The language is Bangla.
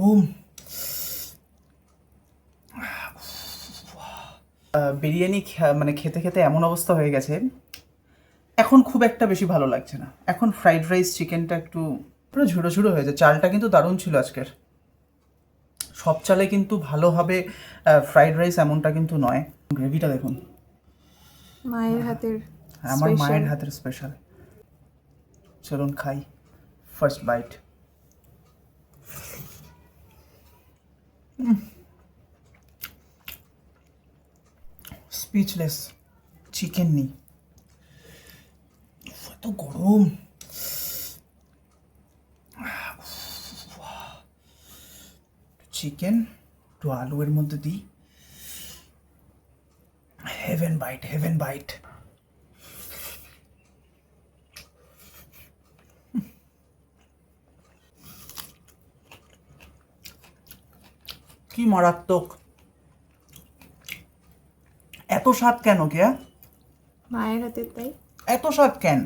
গরম। বিরিয়ানি মানে খেতে খেতে এমন অবস্থা হয়ে গেছে, এখন খুব একটা বেশি ভালো লাগছে না। এখন ফ্রাইড রাইস চিকেনটা একটু পুরো ঝুড়ো ঝুড়ো হয়েছে। চালটা কিন্তু দারুণ ছিল আজকের। সব চালে কিন্তু ভালো হবে ফ্রাইড রাইস এমনটা কিন্তু নয়। গ্রেভিটা দেখুন, মায়ের হাতের আমার special। মায়ের হাতের স্পেশাল। চলুন খাই, ফার্স্ট বাইট। স্পিচলেস, চিকেন নেই, এত গরম। চিকেন একটু আলু এর মধ্যে দিই, হেভেন বাইট, হেভেন বাইট। কি মারাত্মক! এত স্বাদ কেন কেয়া? মায়ের হাতের তাই। এত স্বাদ কেন?